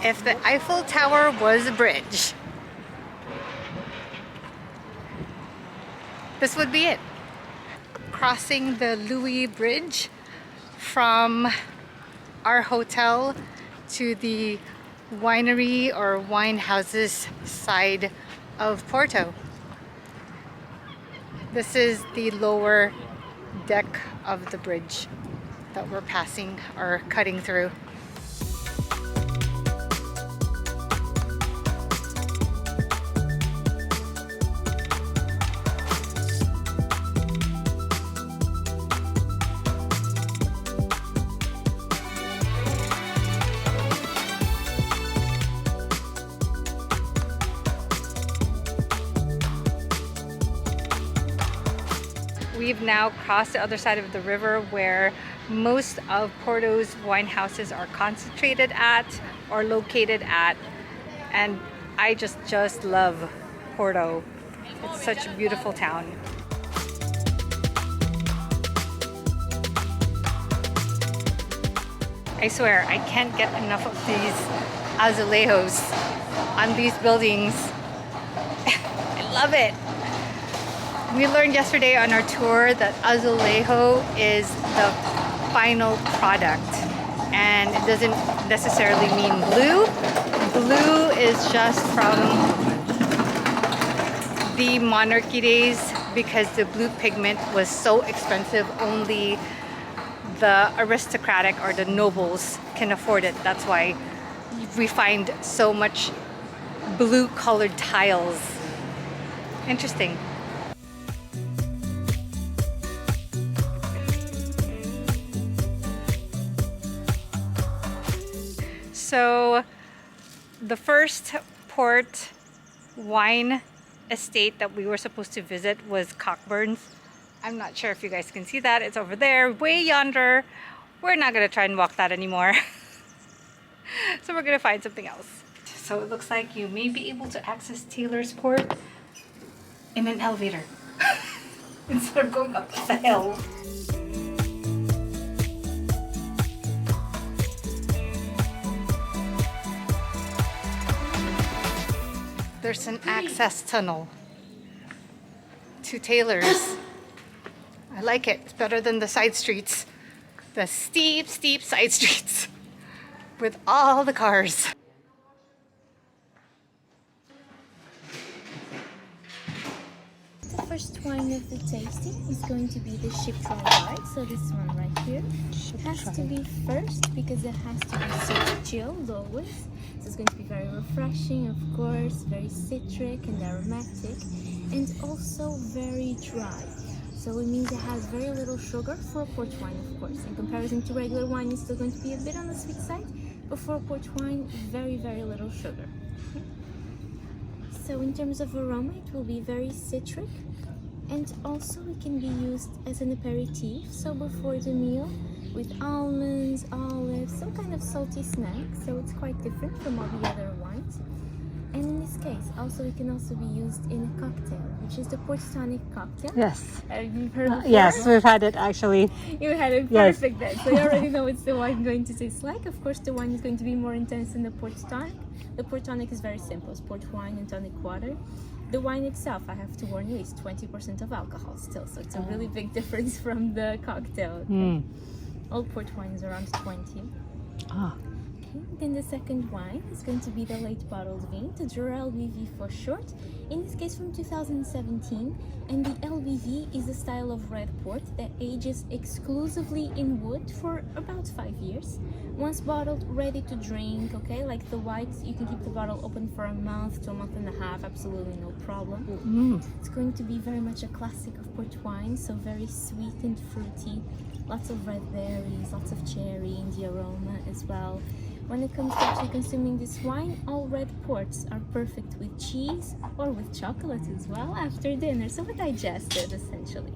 If the Eiffel Tower was a bridge, this would be it. Crossing the Louis Bridge from our hotel to the winery or wine houses side of Porto. This is the lower deck of the bridge that we're passing or cutting through. We've now crossed the other side of the river where most of Porto's wine houses are concentrated at or located at, and I just love Porto. It's such a beautiful town. I swear I can't get enough of these azulejos on these buildings. I love it. We learned yesterday on our tour that azulejo is the final product, and it doesn't necessarily mean blue. Blue is just from the monarchy days because the blue pigment was so expensive, only the aristocratic or the nobles can afford it. That's why we find so much blue colored tiles. Interesting. So the first port wine estate that we were supposed to visit was Cockburn's. I'm not sure if you guys can see that. It's over there, way yonder. We're not going to try and walk that anymore. So we're going to find something else. So it looks like you may be able to access Taylor's Port in an elevator instead of going up the hill. There's an access tunnel to Taylor's. I like it. It's better than the side streets. The steep side streets with all the cars. The first wine of the tasting is going to be the ship try wine. So this one right here. It has to be first because it has to be so chilled always. So it's going to be very refreshing, of course, very citric and aromatic, and also very dry. So it means it has very little sugar for a port wine, of course. In comparison to regular wine, it's still going to be a bit on the sweet side, but for a port wine, very little sugar. Okay. So in terms of aroma, it will be very citric, and also it can be used as an aperitif, so before the meal, with almonds, olives, some kind of salty snack, so it's quite different from all the other wines. And in this case, also it can also be used in a cocktail, which is the Port Tonic cocktail. Yes. Have you heard of it? Yes, we've had it actually. You had it perfect then. So you already know what the wine going to taste like. Of course, the wine is going to be more intense than the Port Tonic. The Port Tonic is very simple. It's port wine and tonic water. The wine itself, I have to warn you, is 20% of alcohol still. So it's a really big difference from the cocktail. Okay? All port wine is around 20. Ah. Then the second wine is going to be the late bottled vin, the Durel LBV for short, in this case from 2017, and the LBV is a style of red port that ages exclusively in wood for about 5 years. Once bottled, ready to drink, okay, like the whites, you can keep the bottle open for a month to a month and a half, absolutely no problem. It's going to be very much a classic of port wine, so very sweet and fruity, lots of red berries, lots of cherry in the aroma as well. When it comes to actually consuming this wine, all red ports are perfect with cheese or with chocolate as well after dinner, so a digestive essentially.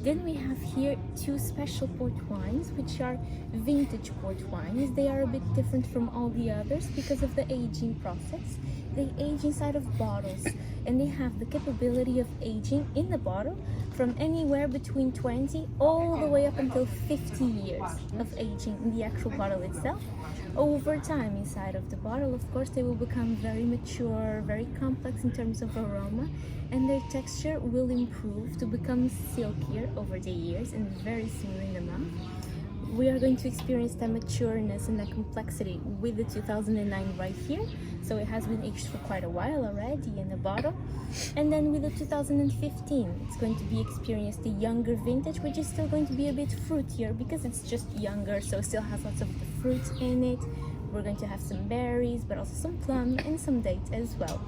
Then we have here two special port wines, which are vintage port wines. They are a bit different from all the others because of the aging process. They age inside of bottles, and they have the capability of aging in the bottle from anywhere between 20 all the way up until 50 years of aging in the actual bottle itself. Over time inside of the bottle, of course, they will become very mature, very complex in terms of aroma, and their texture will improve to become silkier over the years and very smooth in the mouth. We are going to experience that matureness and that complexity with the 2009 right here. So it has been aged for quite a while already in the bottle. And then with the 2015, it's going to be experienced the younger vintage, which is still going to be a bit fruitier because it's just younger, so it still has lots of the fruit in it. We're going to have some berries, but also some plum and some dates as well.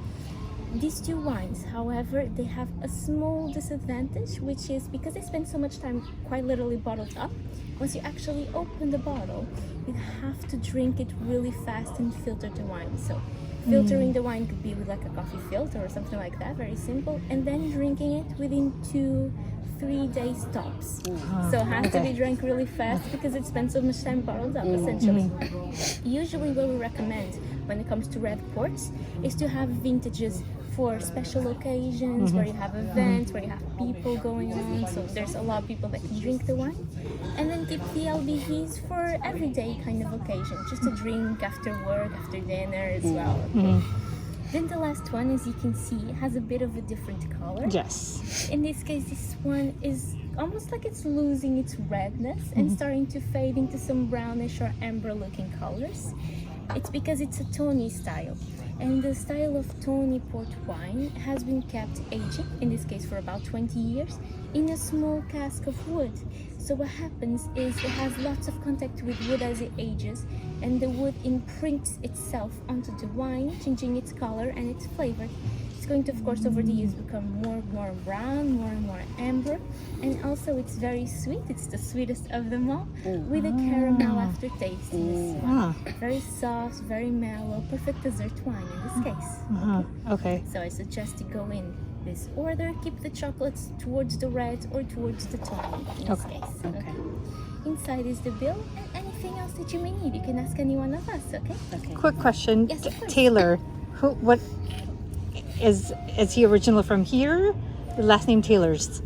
These two wines, however, they have a small disadvantage, which is because they spend so much time quite literally bottled up. Once you actually open the bottle, you have to drink it really fast and filter the wine. So filtering the wine could be with like a coffee filter or something like that, very simple, and then drinking it within 2-3 days tops. So it has to be drank really fast because it spends so much time bottled up, essentially. Usually what we recommend when it comes to red ports is to have vintages for special occasions, where you have events, where you have people going on, so there's a lot of people that can drink the wine. And then keep the LBVs for everyday kind of occasion, just to drink after work, after dinner as well. Then the last one, as you can see, has a bit of a different color. Yes. In this case, this one is almost like it's losing its redness and starting to fade into some brownish or amber looking colors. It's because it's a Tony style. And the style of Tony port wine has been kept aging, in this case for about 20 years, in a small cask of wood. So what happens is it has lots of contact with wood as it ages, and the wood imprints itself onto the wine, changing its color and its flavor. It's going to, of course, over the years become more and more brown, more and more amber, and also it's very sweet. It's the sweetest of them all, with a caramel aftertaste in this one. Very soft, very mellow, perfect dessert wine in this case. Okay. So I suggest to go in this order. Keep the chocolates towards the red or towards the tawny in this case. Okay. Inside is the bill, and anything else that you may need, you can ask any one of us. Okay. Quick question. Yes, of course. Taylor, what is he originally from here? The last name Taylor's.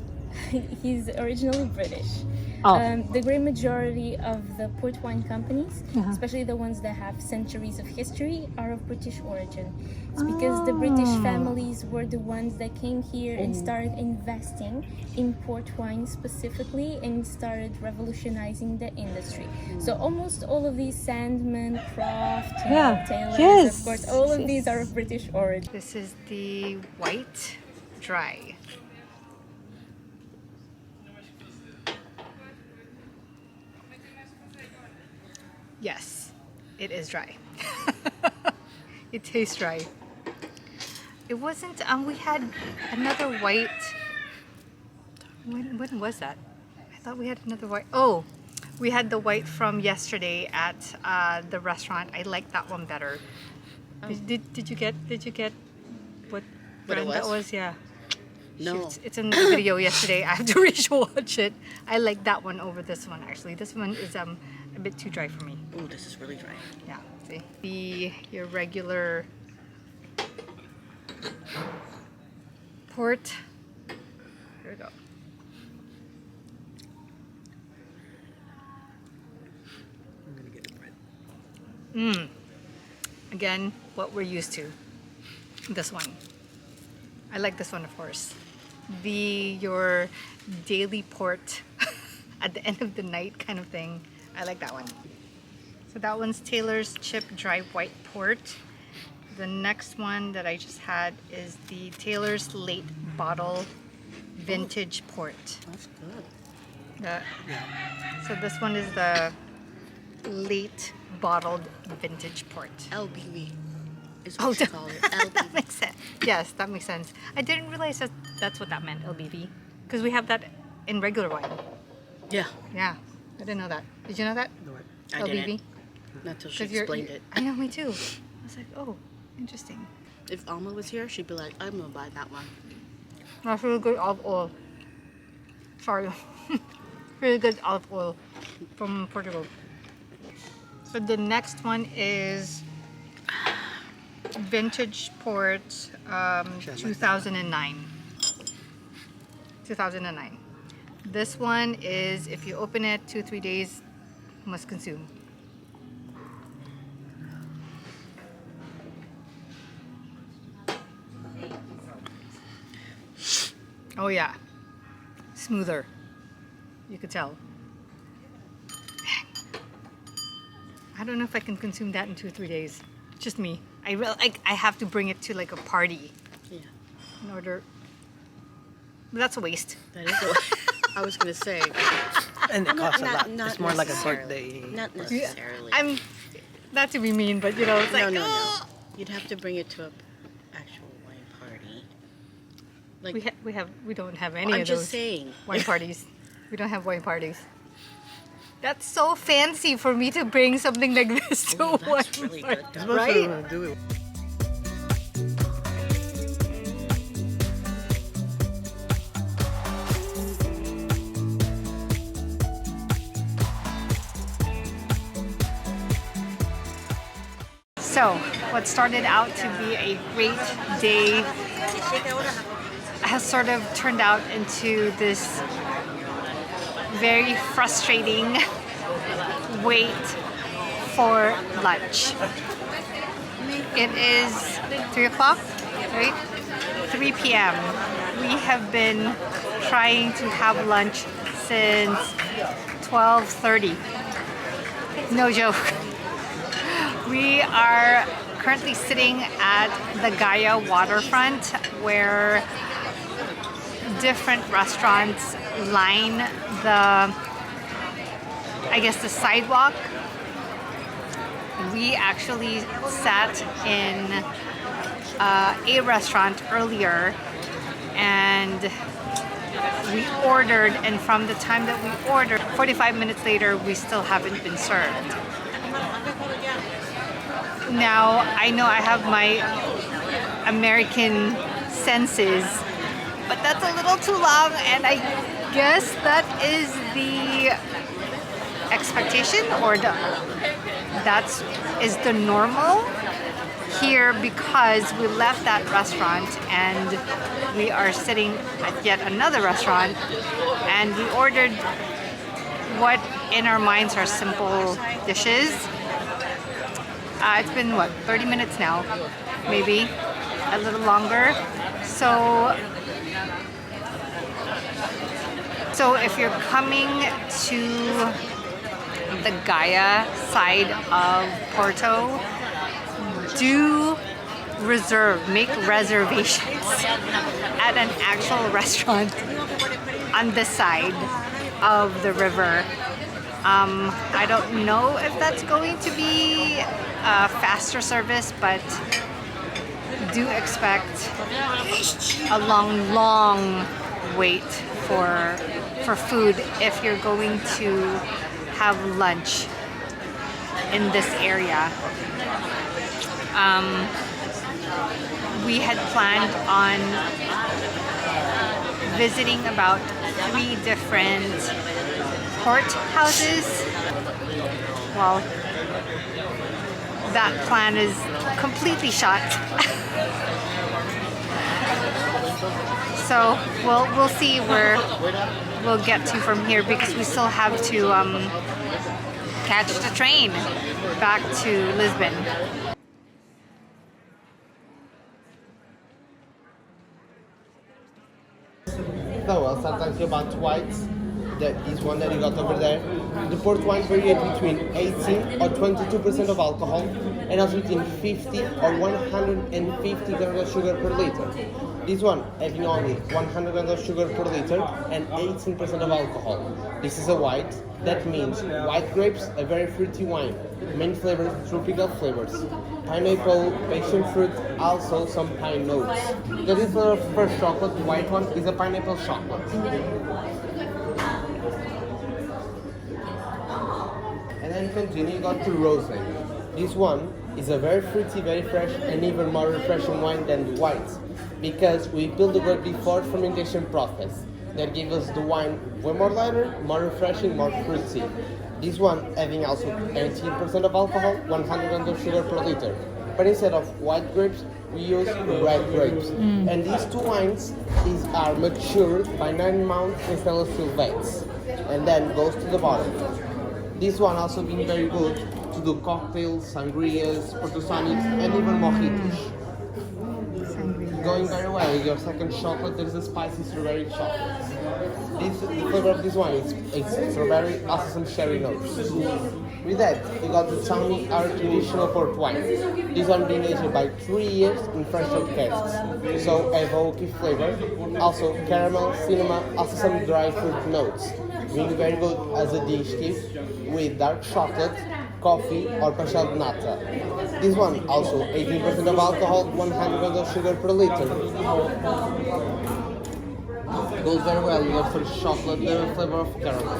He's originally British. Oh. The great majority of the port wine companies, especially the ones that have centuries of history, are of British origin. It's because the British families were the ones that came here and started investing in port wine specifically and started revolutionizing the industry. So almost all of these Sandman, Croft, Taylors, of course, all of these are of British origin. This is the white dry. Yes, it is dry. It tastes dry. It wasn't, we had another white, when was that? I thought we had another white, oh, we had the white from yesterday at the restaurant. I like that one better. Did you get what brand that was? Yeah. No. Shoot, it's in the video yesterday. I have to re-watch it. I like that one over this one actually. This one is a bit too dry for me. Oh, this is really dry. Yeah, see? Your regular port. Here we go. I'm gonna get the bread. Again, what we're used to. This one. I like this one, of course. Your daily port at the end of the night kind of thing. I like that one. So that one's Taylor's Chip Dry White Port. The next one that I just had is the Taylor's Late Bottle Vintage Port. That's good. So this one is the late bottled vintage port. LBV is what you call it. LBV. That makes sense. Yes, that makes sense. I didn't realize that's what that meant, LBV. Because we have that in regular wine. Yeah. Yeah, I didn't know that. Did you know that? No, I LBV? didn't. Not till she 'Cause you're- explained it. I know, me too. I was like, oh, interesting. If Alma was here, she'd be like, I'm gonna buy that one. That's really good olive oil. Sorry. Really good olive oil from Portugal. So the next one is Vintage Port 2009. 2009. This one is, if you open it 2-3 days, must consume. Oh yeah, smoother. You could tell. I don't know if I can consume that in 2 or 3 days. Just me. I have to bring it to like a party Yeah. in order. That's a waste. That is what I was gonna say. And it costs a lot. Not It's more like a necessarily. birthday. Not necessarily. I'm not to be mean, but you know, it's like no. "Oh." You'd have to bring it to a actual wine party. Like We don't have any I'm of those just saying. wine parties. We don't have wine parties. That's so fancy for me to bring something like this to a wine That's really party, good. Most right? of them do it. So, what started out to be a great day has sort of turned out into this very frustrating wait for lunch. It is 3 o'clock, right? 3 p.m. We have been trying to have lunch since 12:30. No joke. We are currently sitting at the Gaia waterfront where different restaurants line the sidewalk. We actually sat in a restaurant earlier and we ordered, and from the time that we ordered, 45 minutes later, we still haven't been served. Now, I know I have my American senses, but that's a little too long, and I guess that is the expectation, or is the normal here, because we left that restaurant and we are sitting at yet another restaurant, and we ordered what in our minds are simple dishes. It's been, 30 minutes now, maybe a little longer. So if you're coming to the Gaia side of Porto, do make reservations at an actual restaurant on this side of the river. I don't know if that's going to be a faster service, but do expect a long wait for food if you're going to have lunch in this area. We had planned on visiting about 3 different port houses. Well, that plan is completely shot. So we'll see where we'll get to from here, because we still have to catch the train back to Lisbon. No, I'll start talking about whites. That is one that you got over there. The port wines vary between 18 or 22% of alcohol, and also between 50 or 150 grams of sugar per liter. This one having only 100 grams of sugar per liter and 18% of alcohol. This is a white. That means white grapes, a very fruity wine. Main flavors, tropical flavors. Pineapple, passion fruit, also some pine notes. The difference for chocolate, the white one, is a pineapple chocolate. And then continue, got to Rosé. This one is a very fruity, very fresh, and even more refreshing wine than the whites, because we built the grape before fermentation process. That gives us the wine way more lighter, more refreshing, more fruity. This one having also 18% of alcohol, 100 grams of sugar per liter. But instead of white grapes, we use red grapes. And these 2 wines are matured by 9 months in stainless steel vats, and then goes to the bottom. This one also been very good to do cocktails, sangrias, Porto and even mojitos. going very well. With your second chocolate, there is a spicy strawberry chocolate. The flavor of this one is strawberry, also some cherry notes. With that, you got the Tawny, our traditional port wine. This one being aged by 3 years in fresh oak casks. So evocative flavor, also caramel, cinnamon, also some dry fruit notes. Being very good as a digestive with dark chocolate, coffee or pastel de nata. This one also 18% of alcohol, 100 grams of sugar per liter. Goes very well with your first chocolate, the flavor of caramel.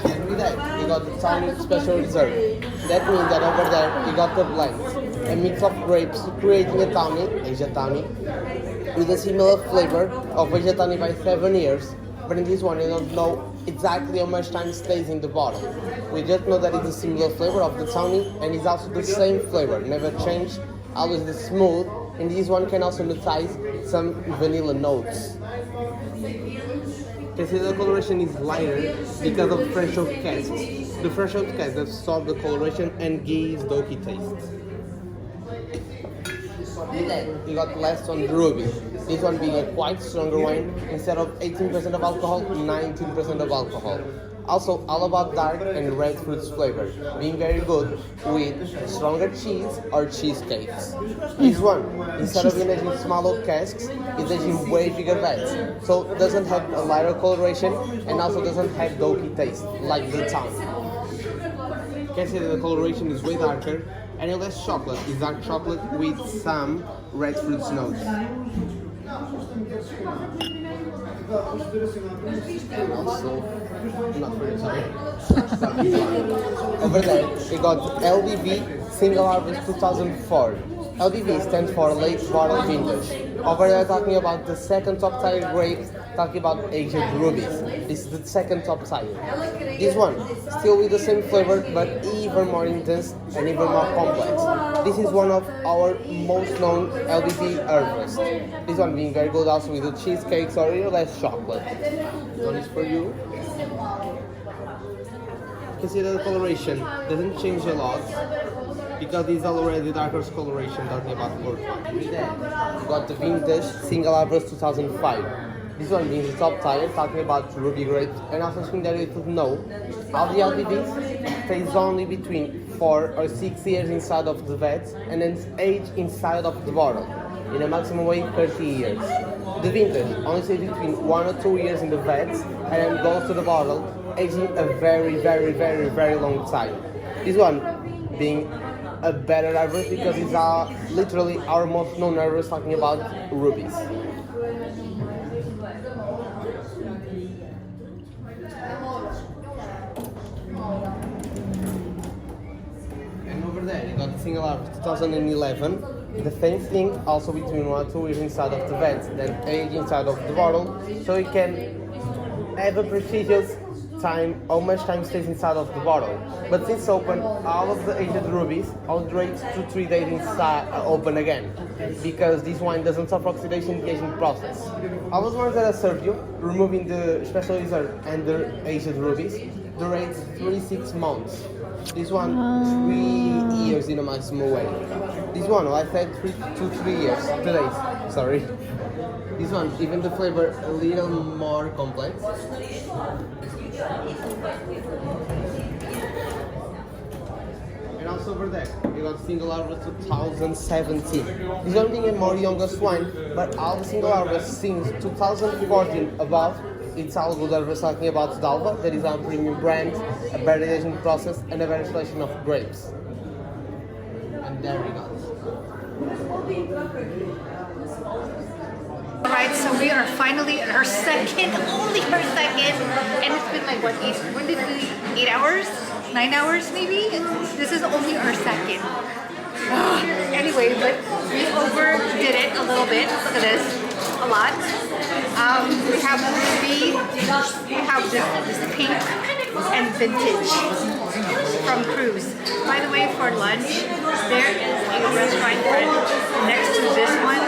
And with that, you got the Tawny special reserve. That means that over there, you got the blend, a mix of grapes creating a Tawny, Asia Tawny, with a similar flavor of Asia Tawny by 7 years. But in this one, you don't know exactly how much time stays in the bottle. We just know that it's a similar flavor of the Tawny, and it's also the same flavor, never changed, always the smooth. And this one can also notice some vanilla notes. You can see the coloration is lighter because of fresh oak casks. The fresh oak casks absorb the coloration and gives the oaky taste. You got last on the ruby. This one being a quite stronger wine. Instead of 18% of alcohol, 19% of alcohol. Also all about dark and red fruits flavor, being very good with stronger cheese or cheesecakes. This one, instead of being aged in small oak casks, it's aged in way bigger vats, so it doesn't have a lighter coloration and also doesn't have the oaky taste like the Tawny. You can see that the coloration is way darker and less chocolate. It's dark chocolate with some red fruits notes. And also, not very tired. Over there, we got LBV Single Harvest 2004. LBV stands for Late Bottle Vintage. Over there, talking about the second top tier grapes, talking about aged rubies. This is the second top tier. This one, still with the same flavor, but even more intense and even more complex. This is one of our most known LBV herbs. This one being very good also with the cheesecakes or even less chocolate. This one is for you. You can see that the coloration doesn't change a lot because it's already darker coloration talking about port wine. We got the vintage Single Harvest 2005. This one being the top tier, talking about ruby grapes, and also something that you should know. All the LBVs stays only between 4 or 6 years inside of the vat and then age inside of the bottle. In a maximum way, 30 years. The vintage only stays between 1 or 2 years in the vat and then goes to the bottle, aging a very long time. This one being a better harvest because it's literally our most known harvest talking about rubies. And over there you got the Single Harvest 2011. The same thing, also between 1 or 2 years inside of the vat, then age inside of the bottle, so you can have a prestigious time, how much time stays inside of the bottle. But since open, all of the aged rubies all wait 2 to 3 days inside open again, because this wine doesn't suffer oxidation in the aging process. All the ones that I served you, removing the special reserve and the aged rubies, the rate 3-6 months. This one 3 years in a maximum way. This one I said 3 to 3 years, 2 days. Sorry. This one, even the flavor a little more complex. And also over there, you got Single Harvest 2017. This one being a more youngest wine, but all the Single Harvest since 2014 above, it's all good harvest talking about Dalva, that is our premium brand, a better aging process, and a better selection of grapes. And there we go. Alright, so we are finally at our second, only our second, and it's been like what, 8 hours? 9 hours maybe? This is only our second. Anyway, but we overdid it a little bit. Look at this, a lot. We have ruby, we have this pink and vintage from Cruise. By the way, for lunch, there is a restaurant right next to this one.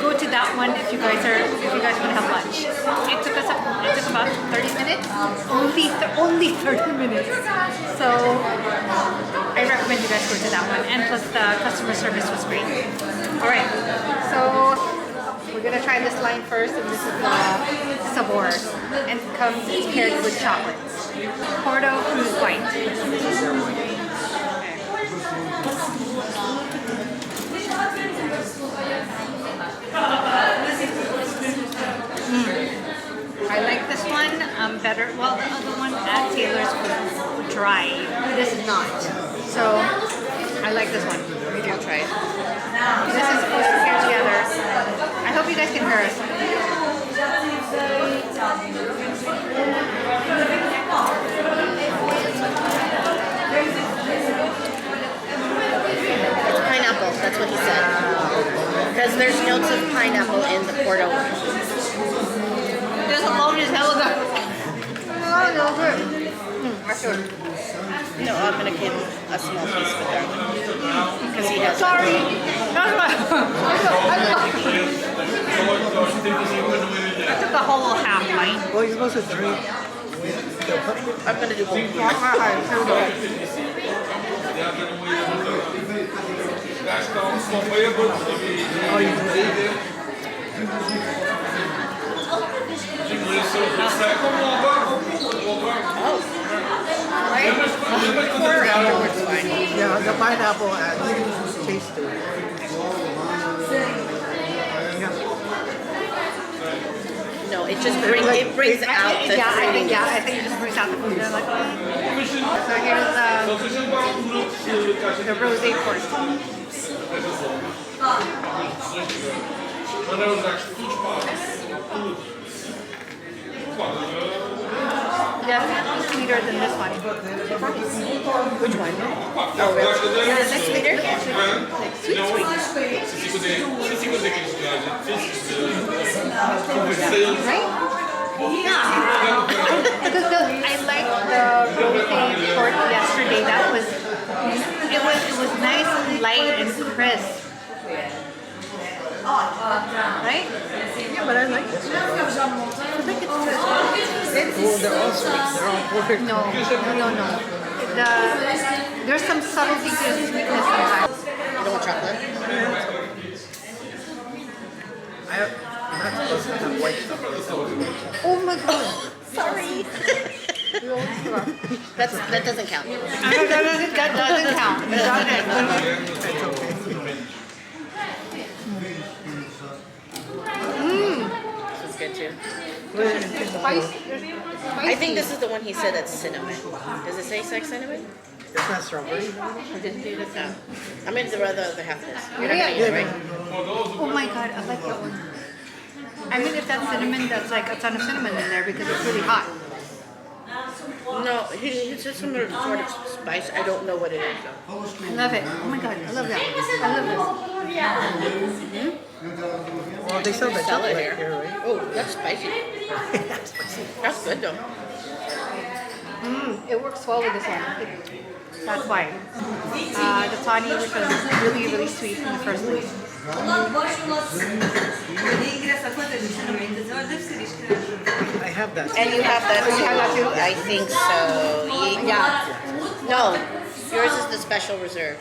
Go to that one if you guys want to have lunch. It took about 30 minutes, only 30 minutes. So I recommend you guys go to that one. And plus the customer service was great. All right, so we're gonna try this line first, and this is the sabor, and it's paired with chocolates. Porto Cruise White. I like this one better. Well, the other one at Taylor's was dry. This is not. So I like this one. Maybe I'll try it. This is supposed to pair together. I hope you guys can hear us. It's pineapple, that's what he said. Because there's notes of pineapple in the Porto one. There's a long as hell of a... Oh, no good. No, I'm going to give a small piece for Darwin. Because he has... Sorry. I took a whole half pint. Well, you're supposed to drink. I'm going to do both. Oh, you do it? Right? Pour afterwards, fine. Yeah, the pineapple adds taste to it. No, it just brings out the I think it just brings out the food. They're like, so here's the Rosé Port. Definitely sweeter than this one. Which one? Oh, really? Is this sweeter? Right? Yeah. Because I liked the Rosé Port yesterday. That was it was nice and light and crisp. Right? Yeah, but I like this one. I think it's well, they're all sweet. They're all pork. No. There's some subtlety to the sweetness sometimes. You don't want chocolate? I'm not supposed to have white stuff. Oh my god. Sorry. That doesn't count. That doesn't count. It doesn't. It's okay. This is good too. Spicy. I think this is the one he said that's cinnamon. Does it say like cinnamon? It's not strawberry. No. I'm in the other half of this. You're not Yeah. gonna eat it, right? Oh my god, I like that one. I mean, if that's cinnamon, that's like a ton of cinnamon in there because it's really hot. No, he said some sort of spice. I don't know what it is though. I love it. Oh my god, I love that. I love this. Well, they sell the Sell it chocolate here. here, right? Oh, that's spicy. That's good though. It works well with this one. That's why. The tawny, which was really, really sweet in the first place. I have that. And you have that too? You have that too? I think so. Yeah. No, yours is the special reserve.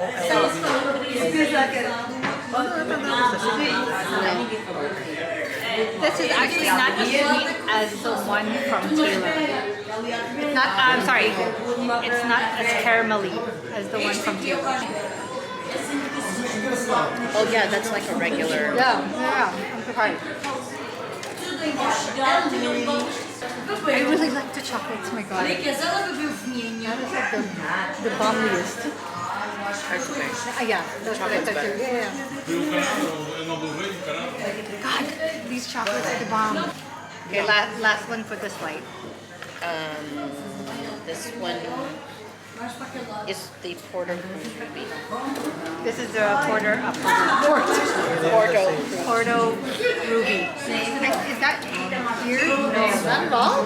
This is actually not as sweet as the one from Taylor. It's not, I'm sorry, it's not as caramelly as the one from Taylor. Oh yeah, that's like a regular. Yeah, I'm surprised. I really like the chocolates, my god. That is like the bombiest. Yeah, that's what I thought too. Yeah. God, these chocolates are the bomb. Okay, last one for this flight. This one is the Porto Ruby. This is the Porto Ruby. Is that here? No, not at all.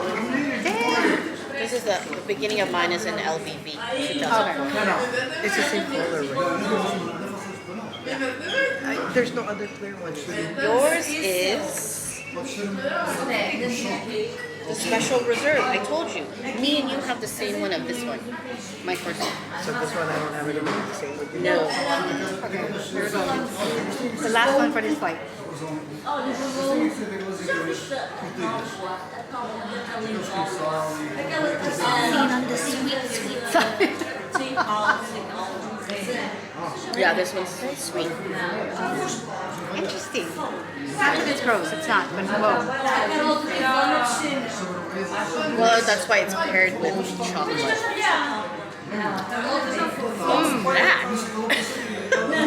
Damn. This is the beginning of mine is in LVV 2004. No. It's the same color, right? There's no other clear one. Yours is The special reserve. I told you. Me and you have the same one of this one. My first one. So this one I don't have it in the same with you. No. The last one for this flight. On the sweet side. Yeah, this one's sweet. Interesting. Not that it's gross, it's not, but whoa. Well, that's why it's paired with chocolate. That.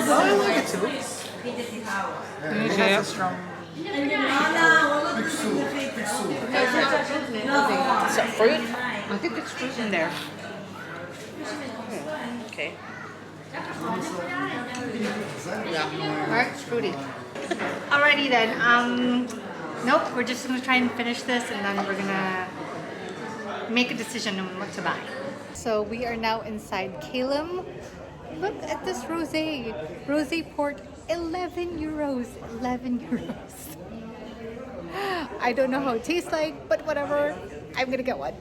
Oh, I like it too. It has a strong. Is that fruit? I think it's fruit in there. Okay. Yeah. Alright, it's fruity. Alrighty then. Nope, we're just gonna try and finish this and then we're gonna make a decision on what to buy. So we are now inside Calum. Look at this rosé. Rosé Port, 11 euros. 11 euros. I don't know how it tastes like, but whatever. I'm gonna get one.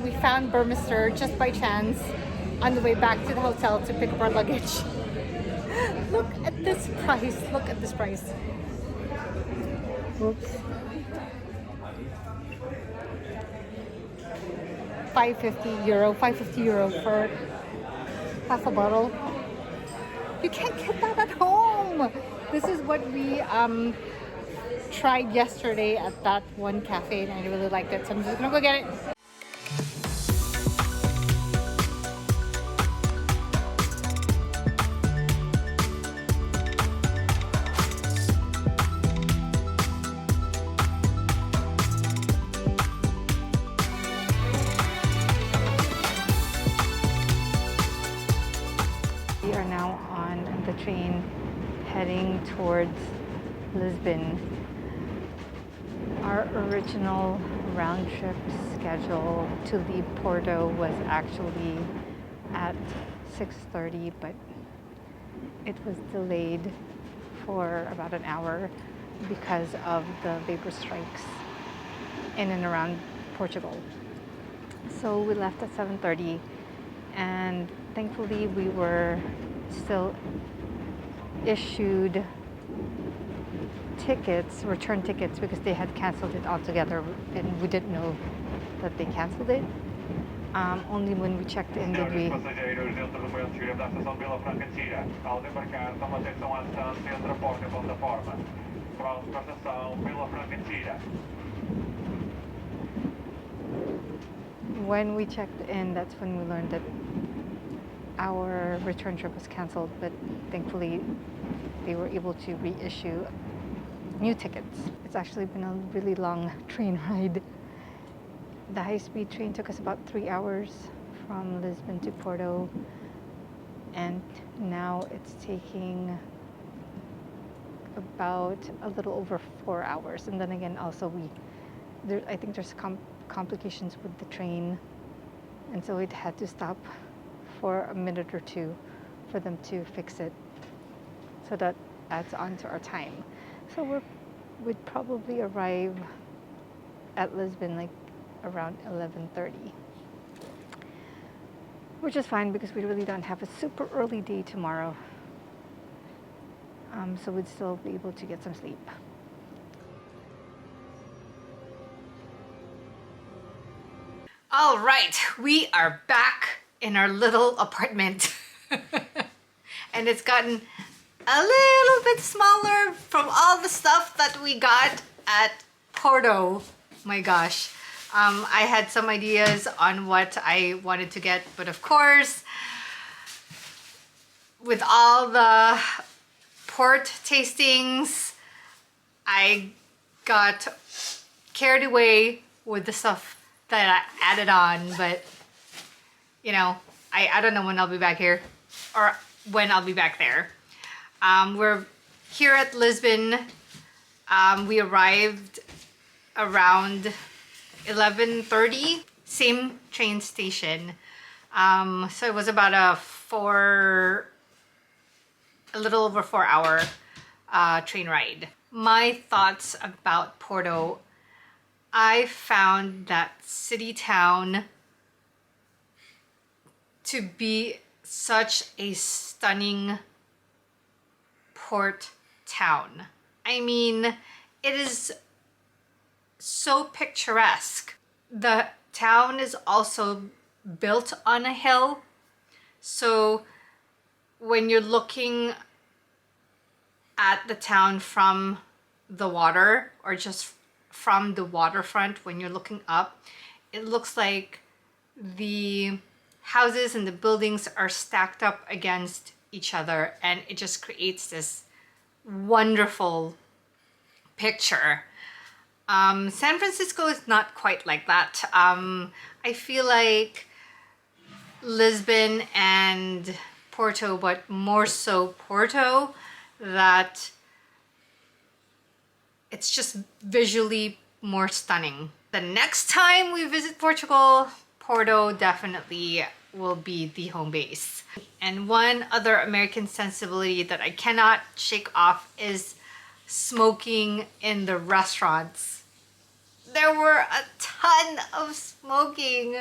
We found Burmester just by chance on the way back to the hotel to pick up our luggage. Look at this price. Look at this price. Oops. 550 euro for half a bottle. You can't get that at home. This is what we tried yesterday at that one cafe and I really liked it. So I'm just gonna go get it. We are now on the train heading towards Lisbon. Our original round trip schedule to leave Porto was actually at 6:30, but it was delayed for about an hour because of the labor strikes in and around Portugal. So we left at 7:30 and thankfully we were still issued tickets, return tickets, because they had canceled it altogether and we didn't know that they canceled it. Only when we checked in did we when we checked in, that's when we learned that our return trip was canceled, but thankfully they were able to reissue new tickets. It's actually been a really long train ride. The high-speed train took us about 3 hours from Lisbon to Porto, and now it's taking about a little over 4 hours. And then again, also I think there's complications with the train, and so it had to stop for a minute or two for them to fix it. So that adds on to our time. So we'd probably arrive at Lisbon like around 11:30, which is fine because we really don't have a super early day tomorrow. So we'd still be able to get some sleep. All right, we are back in our little apartment. And it's gotten a little bit smaller from all the stuff that we got at Porto. My gosh. I had some ideas on what I wanted to get, but of course, with all the port tastings, I got carried away with the stuff that I added on, but you know, I don't know when I'll be back here or when I'll be back there. We're here at Lisbon. We arrived around 11:30, same train station. So it was about a a little over 4-hour train ride. My thoughts about Porto. I found that city town to be such a stunning port town. I mean, it is so picturesque. The town is also built on a hill, so when you're looking at the town from the water or just from the waterfront, when you're looking up, it looks like the houses and the buildings are stacked up against each other, and it just creates this wonderful picture. San Francisco is not quite like that. I feel like Lisbon and Porto, but more so Porto, that it's just visually more stunning. The next time we visit Portugal, Porto definitely will be the home base. And one other American sensibility that I cannot shake off is smoking in the restaurants. There were a ton of smoking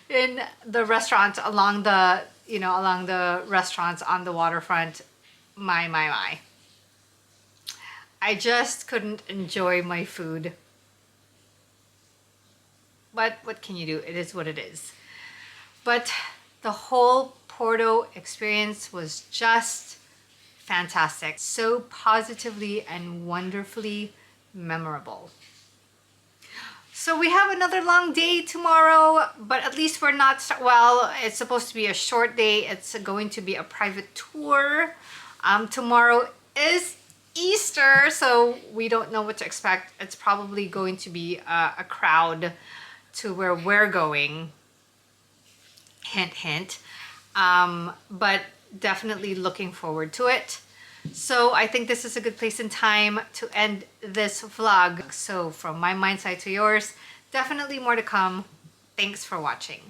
in the restaurants along the, along the restaurants on the waterfront. My. I just couldn't enjoy my food. But what can you do? It is what it is. But the whole Porto experience was just fantastic. So positively and wonderfully memorable. So we have another long day tomorrow, but at least we're not, well, it's supposed to be a short day. It's going to be a private tour. Tomorrow is Easter, so we don't know what to expect. It's probably going to be a crowd to where we're going. Hint, hint. But definitely looking forward to it. So I think this is a good place and time to end this vlog. So from my mind side to yours, definitely more to come. Thanks for watching.